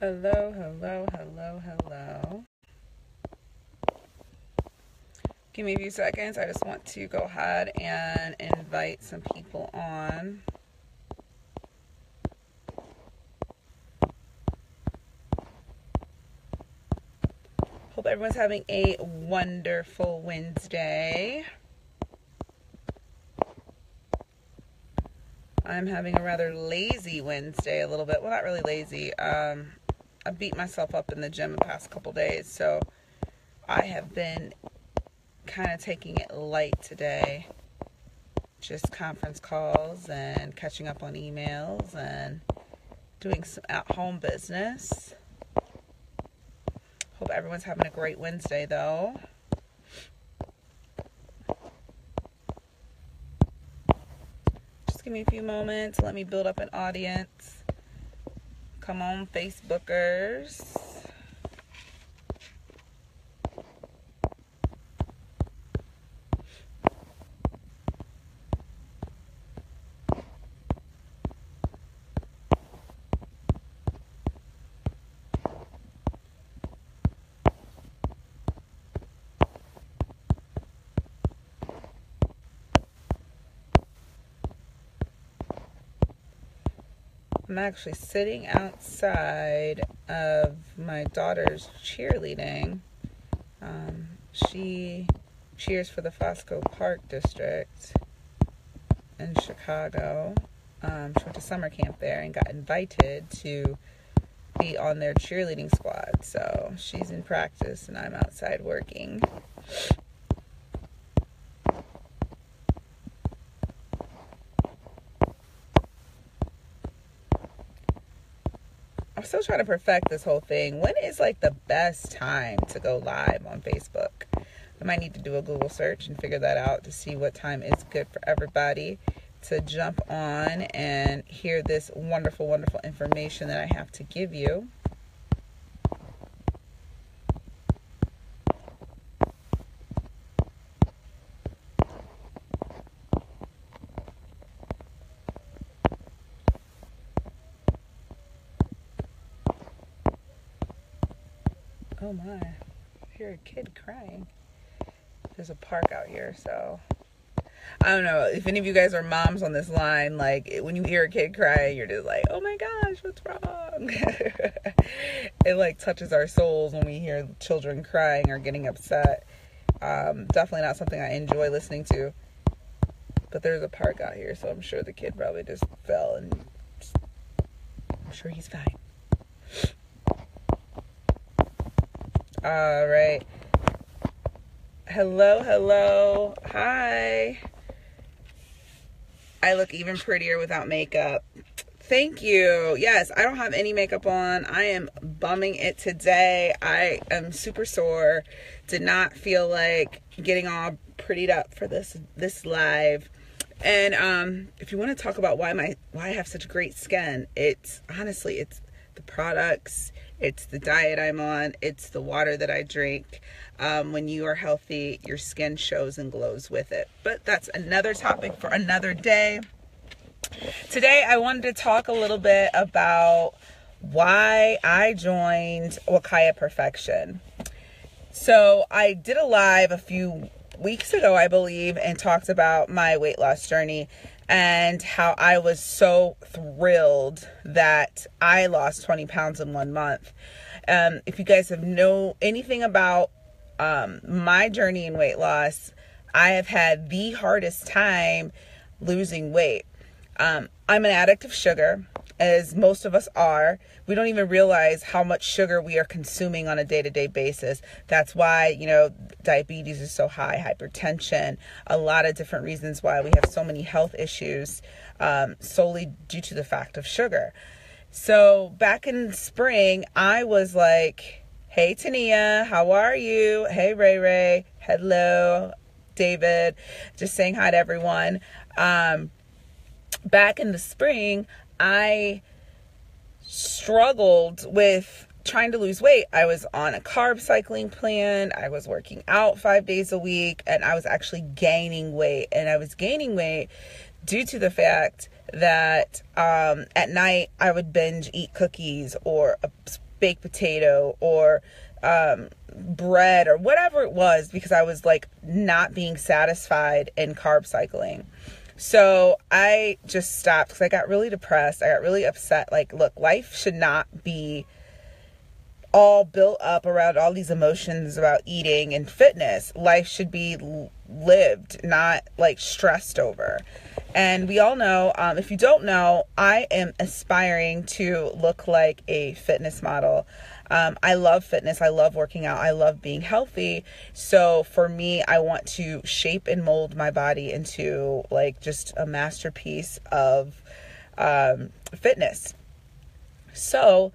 Hello, hello, hello, hello. Give me a few seconds. I just want to go ahead and invite some people on. Hope everyone's having a wonderful Wednesday. I'm having a rather lazy Wednesday a little bit. Well, not really lazy. I beat myself up in the gym the past couple days, so I have been kind of taking it light today. Just conference calls and catching up on emails and doing some at-home business. Hope everyone's having a great Wednesday, though. Just give me a few moments. Let me build up an audience. Come on, Facebookers. I'm actually sitting outside of my daughter's cheerleading. She cheers for the Fosco Park District in Chicago. She went to summer camp there and got invited to be on their cheerleading squad. So she's in practice and I'm outside working. I'm still trying to perfect this whole thing. When is like the best time to go live on Facebook? I might need to do a Google search and figure that out to see what time is good for everybody to jump on and hear this wonderful, wonderful information that I have to give you. Oh my, I hear a kid crying. There's a park out here, so I don't know if any of you guys are moms on this line. Like, when you hear a kid crying, you're just like, oh my gosh, what's wrong? It like touches our souls when we hear children crying or getting upset. Definitely not something I enjoy listening to. But there's a park out here, so I'm sure the kid probably just fell, and I'm sure he's fine. All right. Hello, hello. Hi. I look even prettier without makeup. Thank you. Yes, I don't have any makeup on. I am bumming it today. I am super sore. Did not feel like getting all prettied up for this live. And if you want to talk about why I have such great skin, it's honestly the products. It's the diet I'm on. It's the water that I drink. When you are healthy, your skin shows and glows with it. But that's another topic for another day. Today, I wanted to talk a little bit about why I joined Wakaya Perfection. So I did a live a few weeks ago, I believe, and talked about my weight loss journey and how I was so thrilled that I lost 20 pounds in 1 month. If you guys know anything about my journey in weight loss, I have had the hardest time losing weight. I'm an addict of sugar, as most of us are. We don't even realize how much sugar we are consuming on a day-to-day basis. That's why, diabetes is so high, hypertension, a lot of different reasons why we have so many health issues, solely due to the fact of sugar. So back in spring, I was like, hey, Tania, how are you? Hey, Ray Ray. Hello, David. Just saying hi to everyone. Back in the spring, I struggled with trying to lose weight. I was on a carb cycling plan. I was working out 5 days a week, and I was actually gaining weight. And I was gaining weight due to the fact that at night I would binge eat cookies or a baked potato or bread or whatever it was, because I was like not being satisfied in carb cycling. So I just stopped because I got really depressed. I got really upset. Like, look, life should not be all built up around all these emotions about eating and fitness. Life should be lived, not like stressed over. And we all know, if you don't know, I am aspiring to look like a fitness model. I love fitness. I love working out. I love being healthy. So for me, I want to shape and mold my body into like just a masterpiece of fitness. So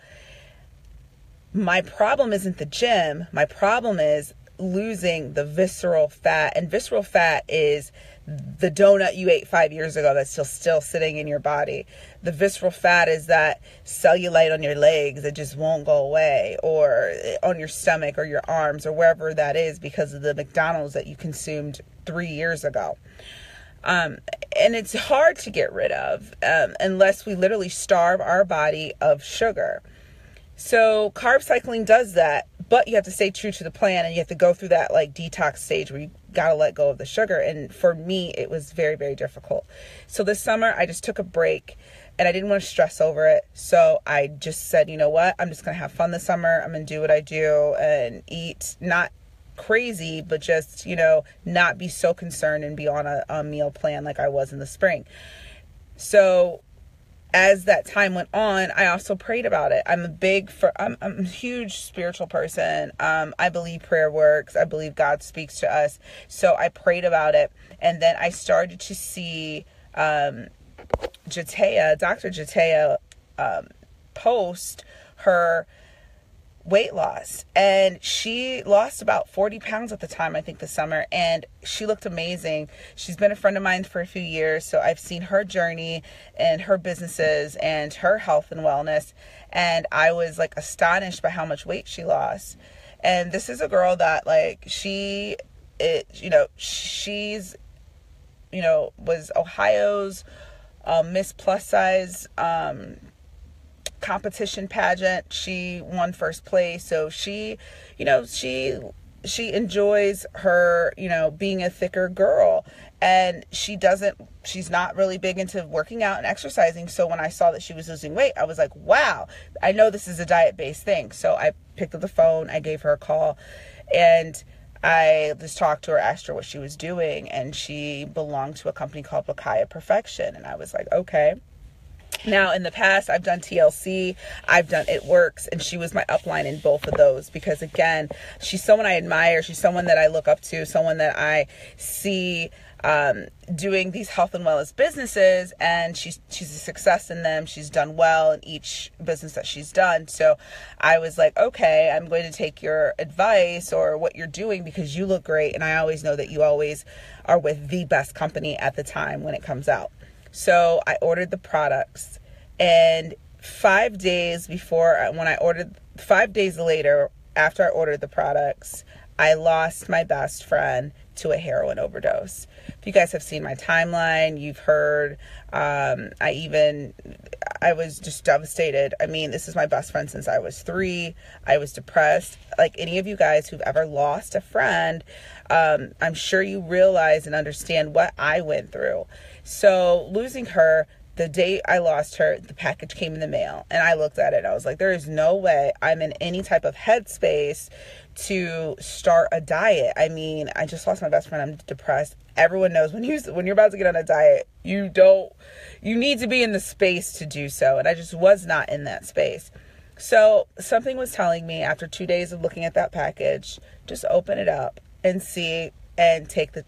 my problem isn't the gym. My problem is losing the visceral fat. And visceral fat is the donut you ate 5 years ago that's still sitting in your body. The visceral fat is that cellulite on your legs that just won't go away, or on your stomach or your arms or wherever that is because of the McDonald's that you consumed 3 years ago. And it's hard to get rid of unless we literally starve our body of sugar. So carb cycling does that, but you have to stay true to the plan, and you have to go through that like detox stage where you got to let go of the sugar. And for me, it was very, very difficult. So this summer I just took a break, and I didn't want to stress over it. So I just said, you know what? I'm just going to have fun this summer. I'm going to do what I do and eat, not crazy, but just, not be so concerned and be on a meal plan like I was in the spring. So as that time went on, I also prayed about it. I'm a huge spiritual person. I believe prayer works. I believe God speaks to us. So I prayed about it. And then I started to see, Dr. Jatea, post her weight loss, and she lost about 40 pounds at the time, I think this summer, and she looked amazing. She's been a friend of mine for a few years, so I've seen her journey and her businesses and her health and wellness, and I was like astonished by how much weight she lost. And this is a girl that like she's was Ohio's Miss Plus Size competition pageant. She won first place. So she enjoys her, being a thicker girl, and she's not really big into working out and exercising. So when I saw that she was losing weight, I was like, wow, I know this is a diet-based thing. So I picked up the phone, I gave her a call, and I just talked to her, asked her what she was doing, and she belonged to a company called Wakaya Perfection. And I was like, okay. Now, in the past, I've done TLC, I've done It Works, and she was my upline in both of those because, again, she's someone I admire. She's someone that I look up to, someone that I see doing these health and wellness businesses, and she's a success in them. She's done well in each business that she's done. So I was like, okay, I'm going to take your advice or what you're doing because you look great, and I always know that you always are with the best company at the time when it comes out. So I ordered the products, and 5 days later, after I ordered the products, I lost my best friend to a heroin overdose. If you guys have seen my timeline, you've heard, I was just devastated. I mean, this is my best friend since I was 3. I was depressed. Like any of you guys who've ever lost a friend, I'm sure you realize and understand what I went through. So losing her, the day I lost her, the package came in the mail, and I looked at it. I was like, there is no way I'm in any type of headspace to start a diet. I mean, I just lost my best friend. I'm depressed. Everyone knows when you're about to get on a diet, you need to be in the space to do so. And I just was not in that space. So something was telling me after 2 days of looking at that package, just open it up and see and take the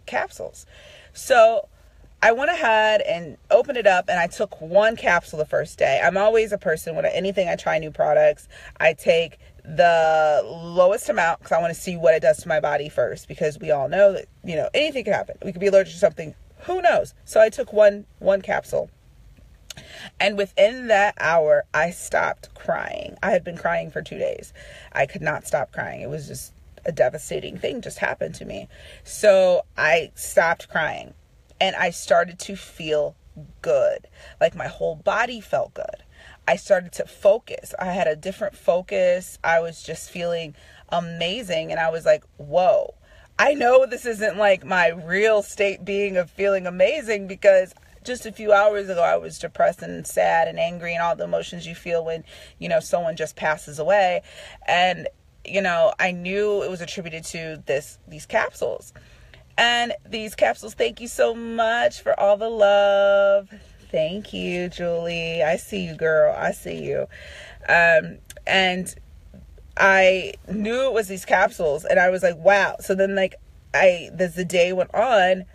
capsules. So I went ahead and opened it up, and I took 1 capsule the first day. I'm always a person, when anything I try new products, I take the lowest amount because I want to see what it does to my body first, because we all know that, anything can happen. We could be allergic to something. Who knows? So I took one capsule. And within that hour, I stopped crying. I had been crying for 2 days. I could not stop crying. It was just a devastating thing just happened to me. So I stopped crying, and I started to feel good. Like my whole body felt good. I started to focus. I had a different focus. I was just feeling amazing. And I was like, whoa, I know this isn't like my real state being of feeling amazing, because just a few hours ago, I was depressed and sad and angry and all the emotions you feel when, someone just passes away. And, I knew it was attributed to these capsules. And these capsules, thank you so much for all the love. Thank you, Julie. I see you, girl. I see you. And I knew it was these capsules, and I was like, wow. So then as the day went on,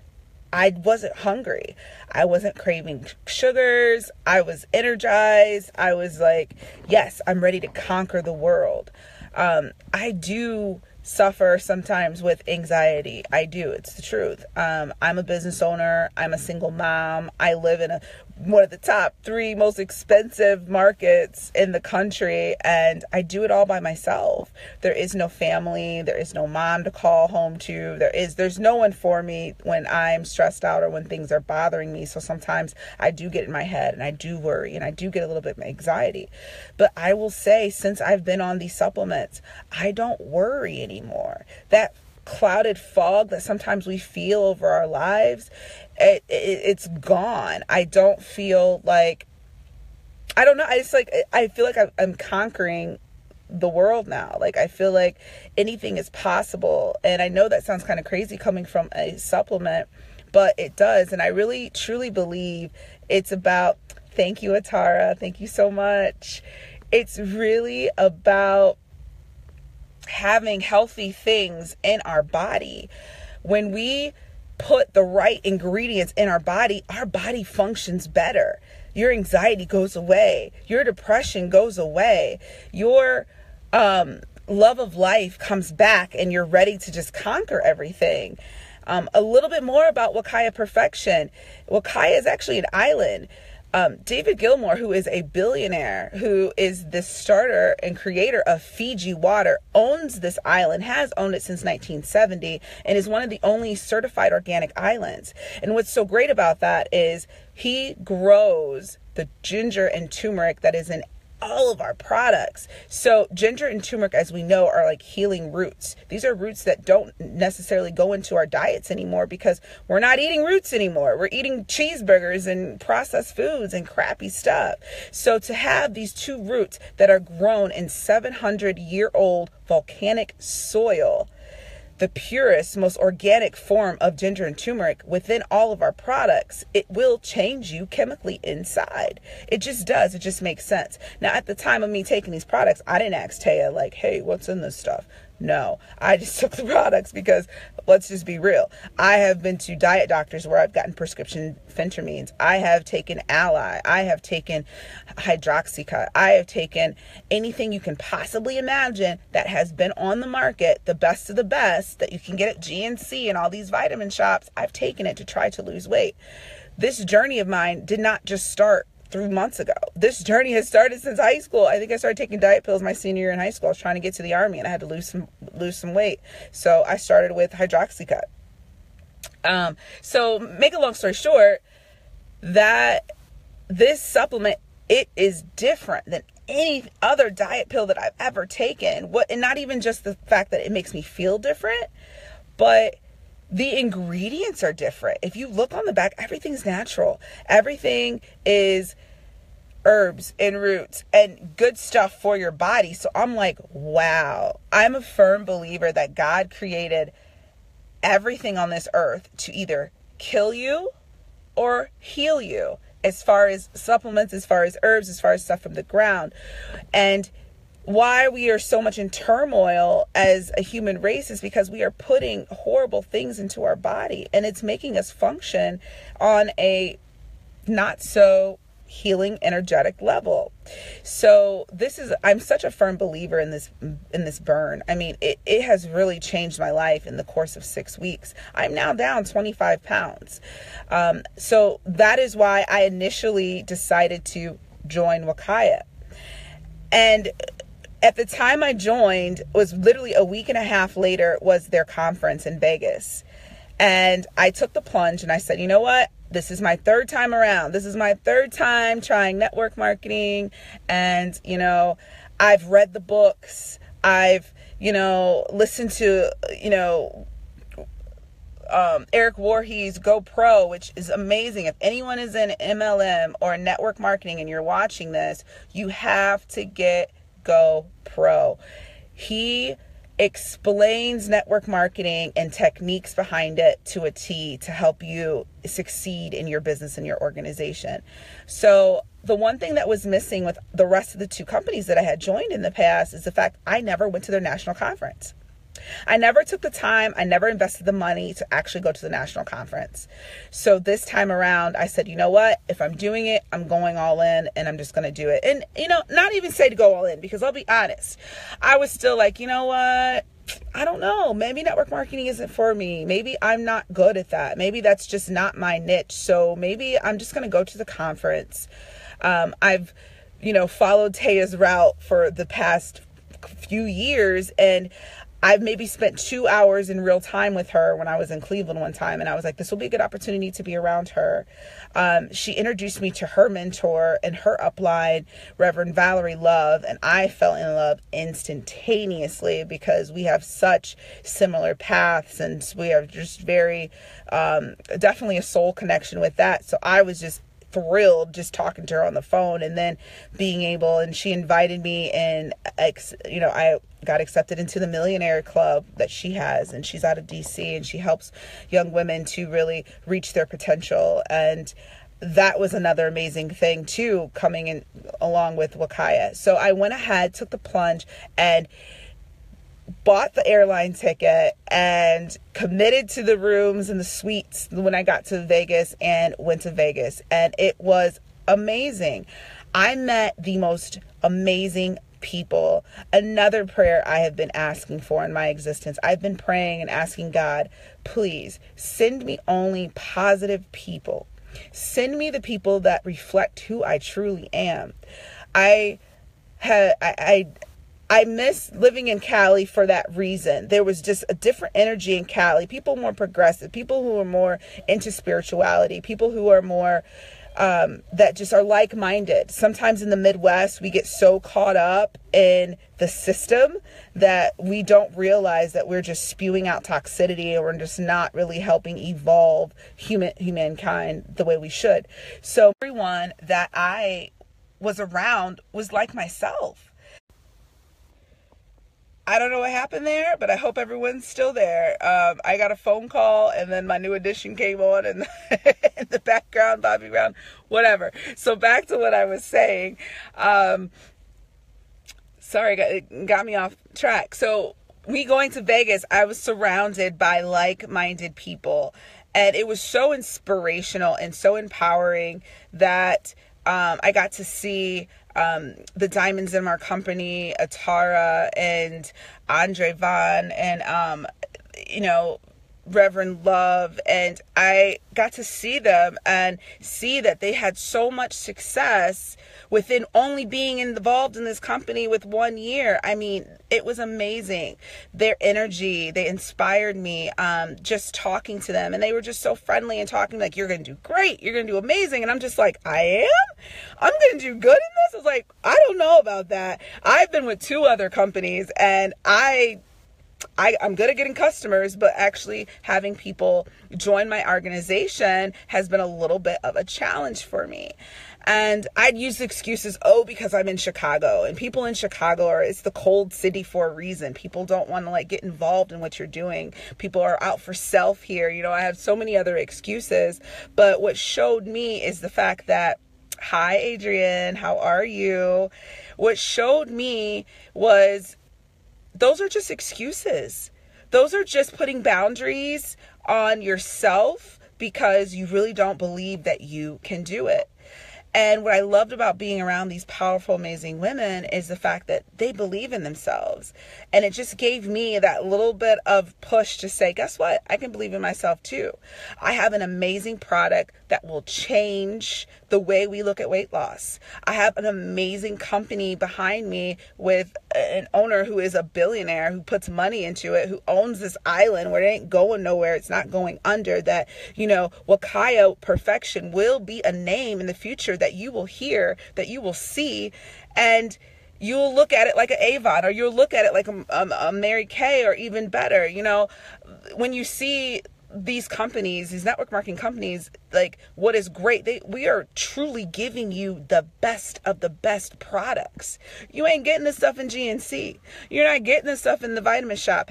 I wasn't hungry. I wasn't craving sugars. I was energized. I was like, yes, I'm ready to conquer the world. I do suffer sometimes with anxiety. I do. It's the truth. I'm a business owner. I'm a single mom. I live in one of the top 3 most expensive markets in the country, and I do it all by myself. There is no family. There is no mom to call home to. There's no one for me when I'm stressed out or when things are bothering me. So sometimes I do get in my head and I do worry and I do get a little bit of anxiety. But I will say, since I've been on these supplements, I don't worry anymore. That clouded fog that sometimes we feel over our lives, it's gone. I don't feel like, I don't know. I feel like I'm conquering the world now. Like, I feel like anything is possible. And I know that sounds kind of crazy coming from a supplement, but it does. And I really, truly believe it's about, thank you, Atara. Thank you so much. It's really about having healthy things in our body. When we put the right ingredients in our body functions better. Your anxiety goes away. Your depression goes away. Your love of life comes back, and you're ready to just conquer everything. A little bit more about Wakaya Perfection. Wakaya is actually an island. David Gilmour, who is a billionaire, who is the starter and creator of Fiji Water, owns this island, has owned it since 1970, and is one of the only certified organic islands. And what's so great about that is he grows the ginger and turmeric that is in all of our products. So ginger and turmeric, as we know, are like healing roots. These are roots that don't necessarily go into our diets anymore, because we're not eating roots anymore. We're eating cheeseburgers and processed foods and crappy stuff. So to have these 2 roots that are grown in 700-year-old volcanic soil, the purest, most organic form of ginger and turmeric within all of our products, it will change you chemically inside. It just does. It just makes sense. Now, at the time of me taking these products, I didn't ask Taya, like, hey, what's in this stuff? No, I just took the products because, let's just be real, I have been to diet doctors where I've gotten prescription phentermines. I have taken Ally. I have taken hydroxycut. I have taken anything you can possibly imagine that has been on the market, the best of the best that you can get at GNC and all these vitamin shops. I've taken it to try to lose weight. This journey of mine did not just start 3 months ago. This journey has started since high school. I think I started taking diet pills my senior year in high school. I was trying to get to the Army, and I had to lose some weight. So I started with hydroxycut. So make a long story short, that this supplement, it is different than any other diet pill that I've ever taken. And not even just the fact that it makes me feel different, but the ingredients are different. If you look on the back, everything's natural. Everything is herbs and roots and good stuff for your body. So I'm like, wow. I'm a firm believer that God created everything on this earth to either kill you or heal you, as far as supplements, as far as herbs, as far as stuff from the ground. And why we are so much in turmoil as a human race is because we are putting horrible things into our body, and it's making us function on a not so healing energetic level. So I'm such a firm believer in this burn. I mean, it has really changed my life in the course of 6 weeks. I'm now down 25 pounds. So that is why I initially decided to join Wakaya. And at the time I joined, was literally a week and a half later, was their conference in Vegas. And I took the plunge and I said, you know what? this is my third time around. This is my third time trying network marketing. And, you know, I've read the books. I've, you know, listened to, you know, Eric Voorhees Go Pro, which is amazing. If anyone is in MLM or network marketing and you're watching this, you have to get Go Pro. He explains network marketing and techniques behind it to a T to help you succeed in your business and your organization. So the one thing that was missing with the rest of the two companies that I had joined in the past is the fact I never went to their national conference. I never took the time, I never invested the money to actually go to the national conference. So this time around, I said, you know what? If I'm doing it, I'm going all in and I'm just going to do it. And, you know, not even say to go all in, because I'll be honest. I was still like, you know what? I don't know. Maybe network marketing isn't for me. Maybe I'm not good at that. Maybe that's just not my niche. So maybe I'm just going to go to the conference. I've, you know, followed Taya's route for the past few years, and I've maybe spent 2 hours in real time with her when I was in Cleveland one time. And I was like, this will be a good opportunity to be around her. She introduced me to her mentor and her upline, Reverend Valerie Love. And I fell in love instantaneously because we have such similar paths and we are just very, definitely a soul connection with that. So I was just thrilled just talking to her on the phone, and then being able, and she invited me, and you know, I got accepted into the Millionaire Club that she has, and she's out of DC, and she helps young women to really reach their potential. And that was another amazing thing too, coming in along with Wakaya. So I went ahead, took the plunge, and bought the airline ticket and committed to the rooms and the suites when I got to Vegas, and went to Vegas. And it was amazing. I met the most amazing people. Another prayer I have been asking for in my existence. I've been praying and asking God, please send me only positive people. Send me the people that reflect who I truly am. I miss living in Cali for that reason. There was just a different energy in Cali. People more progressive, people who are more into spirituality, people who are more, that just are like-minded. Sometimes in the Midwest, we get so caught up in the system that we don't realize that we're just spewing out toxicity, or we're just not really helping evolve humankind the way we should. So everyone that I was around was like myself. I don't know what happened there, but I hope everyone's still there. I got a phone call, and then my new edition came on in the background, Bobby Brown, whatever. So back to what I was saying. Sorry, it got me off track. So me going to Vegas, I was surrounded by like-minded people, and it was so inspirational and so empowering that I got to see the diamonds in our company, Atara and Andre Vaughn, and, you know, Reverend Love. And I got to see them and see that they had so much success within only being involved in this company with 1 year. I mean, it was amazing. Their energy, they inspired me, just talking to them. And they were just so friendly and talking like, you're going to do great. You're going to do amazing. And I'm just like, I am? I'm going to do good in this? I was like, I don't know about that. I've been with 2 other companies, and I'm good at getting customers, but actually having people join my organization has been a little bit of a challenge for me. And I'd use excuses, because I'm in Chicago, and people in Chicago it's the cold city for a reason. People don't want to get involved in what you're doing. People are out for self here. You know, I have so many other excuses, but what showed me is the fact that, hi, Adrienne, how are you? What showed me was, those are just excuses. Those are just putting boundaries on yourself because you really don't believe that you can do it. And what I loved about being around these powerful, amazing women is the fact that they believe in themselves. And it just gave me that little bit of push to say, guess what? I can believe in myself too. I have an amazing product that will change the way we look at weight loss. I have an amazing company behind me with an owner who is a billionaire, who puts money into it, who owns this island where it ain't going nowhere, it's not going under, that, Wakaya Perfection will be a name in the future that you will hear, that you will see, and you'll look at it like an Avon, or you'll look at it like a Mary Kay, or even better. When you see these companies, these network marketing companies, like, what is great, we are truly giving you the best of the best products. You ain't getting this stuff in GNC. You're not getting this stuff in the vitamin shop.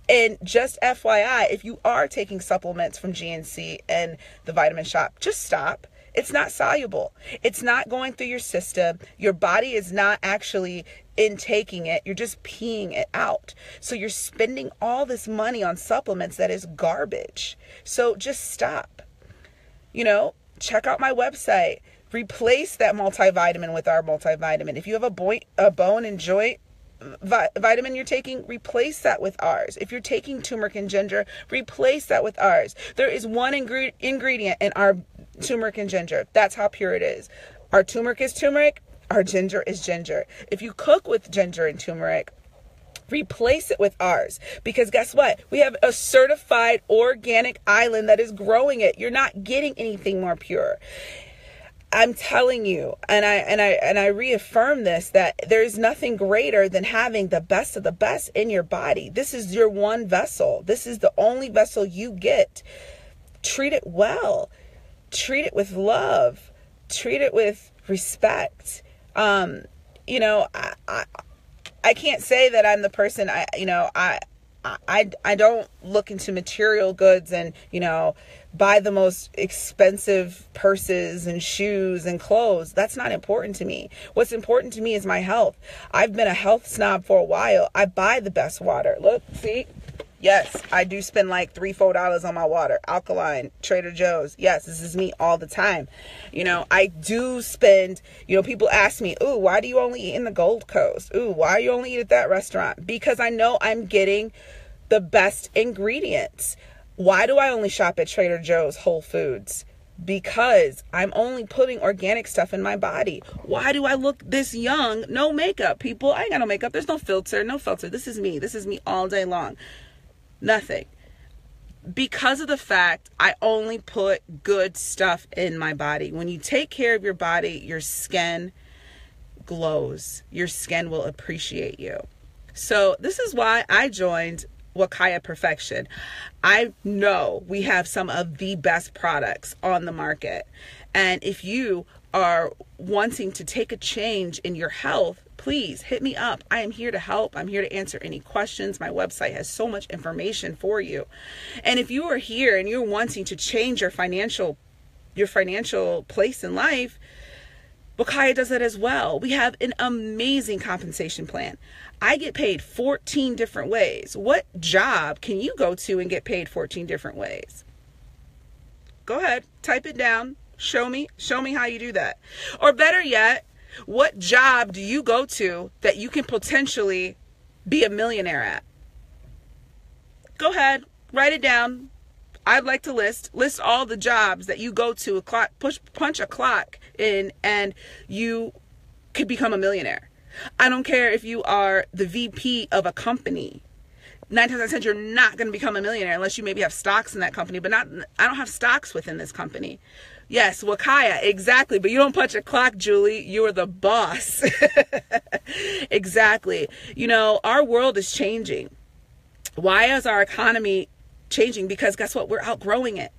And just FYI, if you are taking supplements from GNC and the vitamin shop, just stop. It's not soluble. It's not going through your system. Your body is not actually intaking it. You're just peeing it out. So you're spending all this money on supplements that is garbage. So just stop. Check out my website. Replace that multivitamin with our multivitamin. If you have a bone and joint vitamin you're taking, replace that with ours. If you're taking turmeric and ginger, replace that with ours. There is one ingredient in our turmeric and ginger. That's how pure it is. Our turmeric is turmeric. Our ginger is ginger. If you cook with ginger and turmeric, replace it with ours, because guess what? We have a certified organic island that is growing it. You're not getting anything more pure. I'm telling you, and I reaffirm this, that there is nothing greater than having the best of the best in your body. This is your one vessel. This is the only vessel you get. Treat it well. Treat it with love. Treat it with respect. I can't say that I'm the person. I don't look into material goods and, buy the most expensive purses and shoes and clothes. That's not important to me. What's important to me is my health. I've been a health snob for a while. I buy the best water. Look, see? Yes, I do spend like $3-4 on my water. Alkaline, Trader Joe's. Yes, this is me all the time. I do spend, people ask me, ooh, why do you only eat in the Gold Coast? Ooh, why do you only eat at that restaurant? Because I know I'm getting the best ingredients. Why do I only shop at Trader Joe's, Whole Foods? Because I'm only putting organic stuff in my body. Why do I look this young? No makeup, people. I ain't got no makeup. There's no filter. This is me. This is me all day long. Nothing. Because of the fact I only put good stuff in my body. When you take care of your body, your skin glows. Your skin will appreciate you. So this is why I joined Wakaya Perfection. I know we have some of the best products on the market. And if you are wanting to take a change in your health, please hit me up. I am here to help. I'm here to answer any questions. My website has so much information for you. And if you are here and you're wanting to change your financial place in life, Wakaya does that as well. We have an amazing compensation plan. I get paid 14 different ways. What job can you go to and get paid 14 different ways? Go ahead, type it down. Show me how you do that. Or better yet, what job do you go to that you can potentially be a millionaire at? Go ahead, write it down. I'd like to list all the jobs that you go to, punch a clock in, and you could become a millionaire. I don't care if you are the VP of a company. 9 times out of 10, you're not going to become a millionaire unless you maybe have stocks in that company, but I don't have stocks within this company. Yes, Wakaya, exactly. But you don't punch a clock, Julie. You are the boss. Exactly. Our world is changing. Why is our economy changing? Because guess what? We're outgrowing it.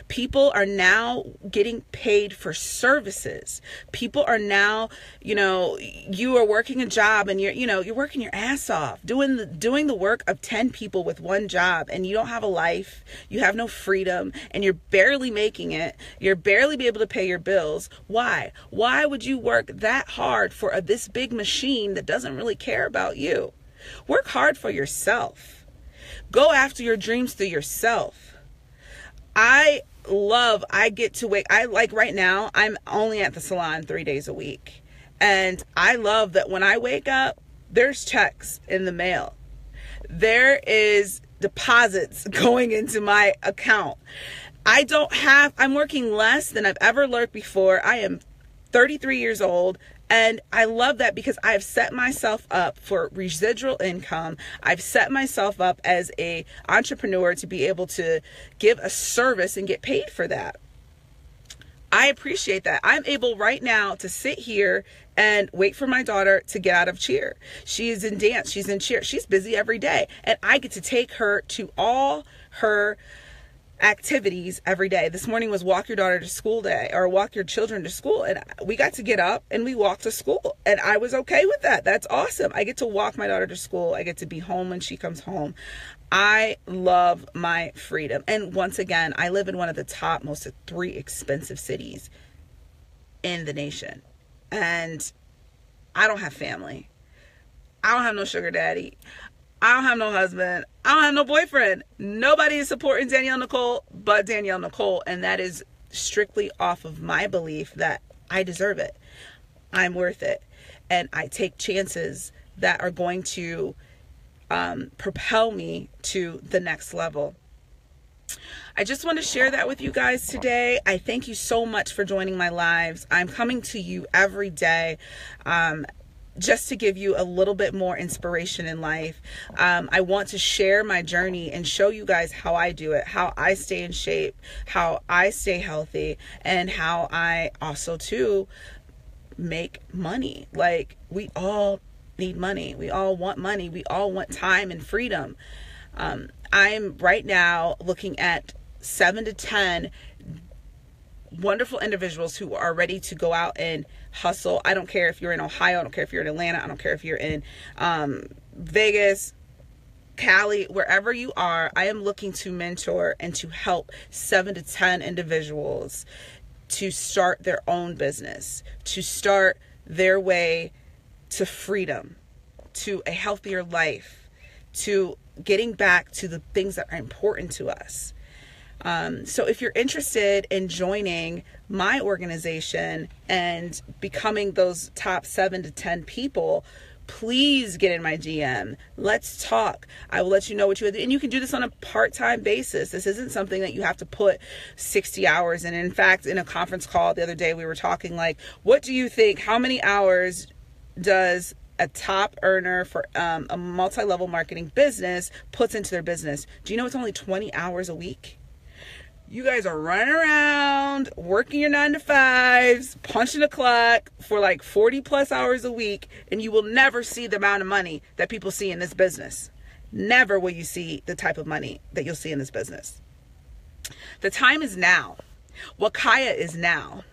People are now getting paid for services. People are now, you are working a job and you're working your ass off, doing the work of 10 people with one job, and you don't have a life, you have no freedom, and you're barely making it. You're barely be able to pay your bills. Why? Why would you work that hard for this big machine that doesn't really care about you? Work hard for yourself. Go after your dreams through yourself. I get to wake. Right now, I'm only at the salon 3 days a week. And I love that when I wake up, there's checks in the mail. There is deposits going into my account. I'm working less than I've ever worked before. I am 33 years old. And I love that because I've set myself up for residual income. I've set myself up as a entrepreneur to be able to give a service and get paid for that. I appreciate that. I'm able right now to sit here and wait for my daughter to get out of cheer. She is in dance. She's in cheer. She's busy every day. And I get to take her to all her activities every day. This morning was walk your daughter to school day, or walk your children to school. And we got to get up and we walked to school. And I was okay with that. That's awesome. I get to walk my daughter to school. I get to be home when she comes home. I love my freedom. And once again, I live in one of the top most 3 expensive cities in the nation. And I don't have family. I don't have no sugar daddy. I don't have no husband. I don't have no boyfriend. Nobody is supporting Danielle Nicole but Danielle Nicole. And that is strictly off of my belief that I deserve it. I'm worth it. And I take chances that are going to propel me to the next level. I just want to share that with you guys today. I thank you so much for joining my lives. I'm coming to you every day. Just to give you a little bit more inspiration in life. I want to share my journey and show you guys how I do it, how I stay in shape, how I stay healthy, and how I also too make money. Like, we all need money. We all want money. We all want time and freedom. I'm right now looking at 7 to 10 wonderful individuals who are ready to go out and hustle. I don't care if you're in Ohio. I don't care if you're in Atlanta. I don't care if you're in Vegas, Cali, wherever you are. I am looking to mentor and to help 7 to 10 individuals to start their own business, to start their way to freedom, to a healthier life, to getting back to the things that are important to us. So if you're interested in joining my organization and becoming those top 7 to 10 people, please get in my DM. Let's talk. I will let you know what you do. And you can do this on a part-time basis. This isn't something that you have to put 60 hours in. In fact, in a conference call the other day, we were talking like, what do you think? How many hours does a top earner for a multi-level marketing business puts into their business? Do you know it's only 20 hours a week? You guys are running around, working your 9 to 5s, punching a clock for like 40 plus hours a week, and you will never see the amount of money that people see in this business. Never will you see the type of money that you'll see in this business. The time is now. Wakaya is now.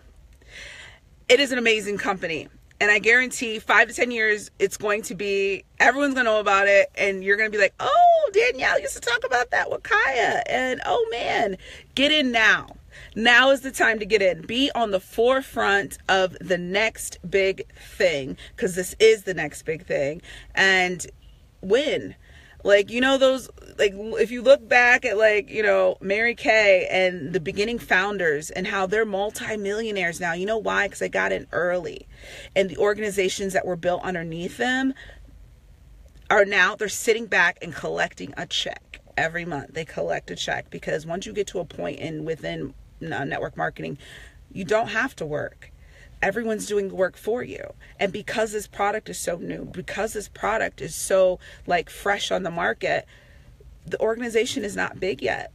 It is an amazing company. And I guarantee 5 to 10 years, it's going to be, everyone's going to know about it. And you're going to be like, oh, Danielle used to talk about that Wakaya. And oh man, get in now. Now is the time to get in. Be on the forefront of the next big thing, because this is the next big thing. And win. Like, you know, those, like, if you look back at, like, you know, Mary Kay and the beginning founders and how they're multimillionaires now. You know why? Because they got in early. And the organizations that were built underneath them are now, they're sitting back and collecting a check every month. They collect a check because once you get to a point within network marketing, you don't have to work. Everyone's doing the work for you. And because this product is so new, because this product is so like fresh on the market, the organization is not big yet.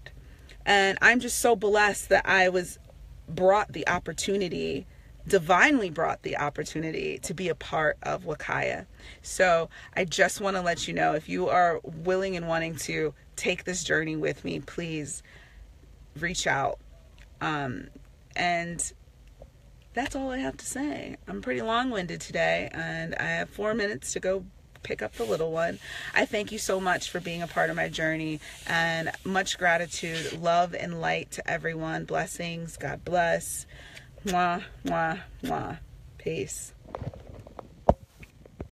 And I'm just so blessed that I was brought the opportunity, divinely brought the opportunity to be a part of Wakaya. So I just want to let you know, if you are willing and wanting to take this journey with me, please reach out. And that's all I have to say. I'm pretty long-winded today, and I have 4 minutes to go pick up the little one. I thank you so much for being a part of my journey, and much gratitude, love, and light to everyone. Blessings. God bless. Mwah, mwah, mwah. Peace.